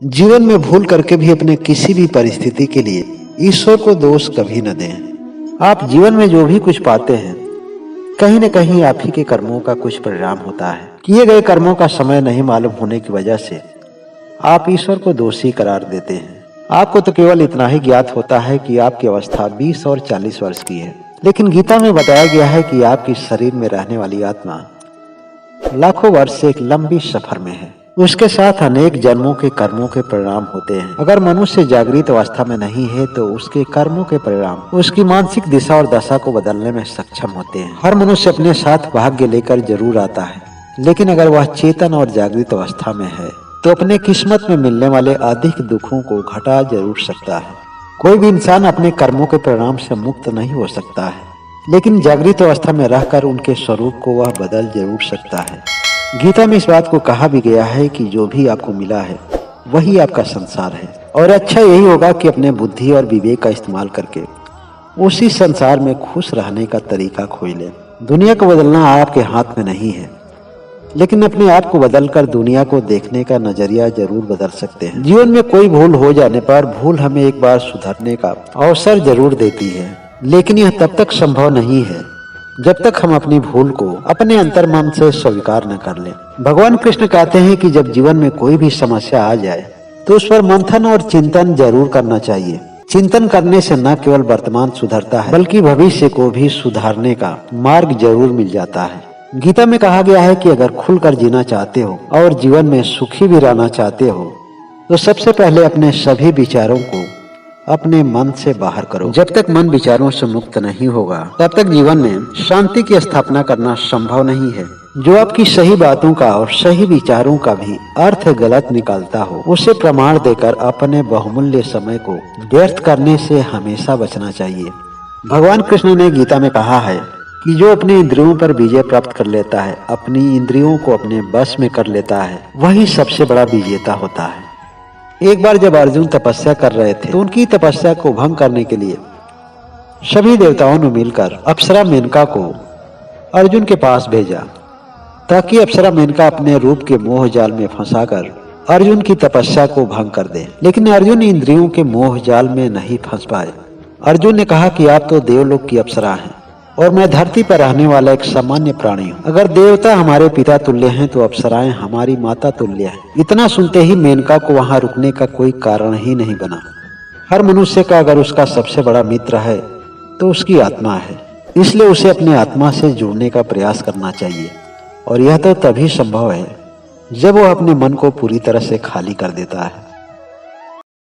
जीवन में भूल करके भी अपने किसी भी परिस्थिति के लिए ईश्वर को दोष कभी न दें। आप जीवन में जो भी कुछ पाते हैं कहीं न कहीं आप ही के कर्मों का कुछ परिणाम होता है। किए गए कर्मों का समय नहीं मालूम होने की वजह से आप ईश्वर को दोषी करार देते हैं। आपको तो केवल इतना ही ज्ञात होता है कि आपकी अवस्था 20 और 40 वर्ष की है, लेकिन गीता में बताया गया है कि आपकी शरीर में रहने वाली आत्मा लाखों वर्ष से एक लंबी सफर में है। उसके साथ अनेक जन्मों के कर्मों के परिणाम होते हैं। अगर मनुष्य जागृत अवस्था में नहीं है तो उसके कर्मों के परिणाम उसकी मानसिक दिशा और दशा को बदलने में सक्षम होते हैं। हर मनुष्य अपने साथ भाग्य लेकर जरूर आता है, लेकिन अगर वह चेतन और जागृत अवस्था में है तो अपने किस्मत में मिलने वाले अधिक दुखों को घटा जरूर सकता है। कोई भी इंसान अपने कर्मों के परिणाम से मुक्त नहीं हो सकता है, लेकिन जागृत अवस्था में रहकर उनके स्वरूप को वह बदल जरूर सकता है। गीता में इस बात को कहा भी गया है कि जो भी आपको मिला है वही आपका संसार है, और अच्छा यही होगा कि अपने बुद्धि और विवेक का इस्तेमाल करके उसी संसार में खुश रहने का तरीका खोज लें। दुनिया को बदलना आपके हाथ में नहीं है, लेकिन अपने आप को बदलकर दुनिया को देखने का नजरिया जरूर बदल सकते हैं। जीवन में कोई भूल हो जाने पर भूल हमें एक बार सुधरने का अवसर जरूर देती है, लेकिन यह तब तक संभव नहीं है जब तक हम अपनी भूल को अपने अंतर्मन से स्वीकार न कर लें। भगवान कृष्ण कहते हैं कि जब जीवन में कोई भी समस्या आ जाए तो उस पर मंथन और चिंतन जरूर करना चाहिए। चिंतन करने से न केवल वर्तमान सुधरता है बल्कि भविष्य को भी सुधारने का मार्ग जरूर मिल जाता है। गीता में कहा गया है कि अगर खुलकर जीना चाहते हो और जीवन में सुखी भी रहना चाहते हो तो सबसे पहले अपने सभी विचारों को अपने मन से बाहर करो। जब तक मन विचारों से मुक्त नहीं होगा तब तक जीवन में शांति की स्थापना करना संभव नहीं है। जो आपकी सही बातों का और सही विचारों का भी अर्थ गलत निकालता हो उसे प्रमाण देकर अपने बहुमूल्य समय को व्यर्थ करने से हमेशा बचना चाहिए। भगवान कृष्ण ने गीता में कहा है कि जो अपने इंद्रियों पर विजय प्राप्त कर लेता है, अपनी इंद्रियों को अपने बस में कर लेता है, वही सबसे बड़ा विजेता होता है। एक बार जब अर्जुन तपस्या कर रहे थे तो उनकी तपस्या को भंग करने के लिए सभी देवताओं ने मिलकर अप्सरा मेनका को अर्जुन के पास भेजा ताकि अप्सरा मेनका अपने रूप के मोह जाल में फंसाकर अर्जुन की तपस्या को भंग कर दे, लेकिन अर्जुन इंद्रियों के मोह जाल में नहीं फंस पाए। अर्जुन ने कहा कि आप तो देवलोक की अप्सरा हैं और मैं धरती पर रहने वाला एक सामान्य प्राणी हूँ। अगर देवता हमारे पिता तुल्य हैं तो अप्सराएं हमारी माता तुल्य हैं। इतना सुनते ही मेनका को वहां रुकने का कोई कारण ही नहीं बना। हर मनुष्य का अगर उसका सबसे बड़ा मित्र है तो उसकी आत्मा है, इसलिए उसे अपनी आत्मा से जुड़ने का प्रयास करना चाहिए, और यह तो तभी संभव है जब वह अपने मन को पूरी तरह से खाली कर देता है।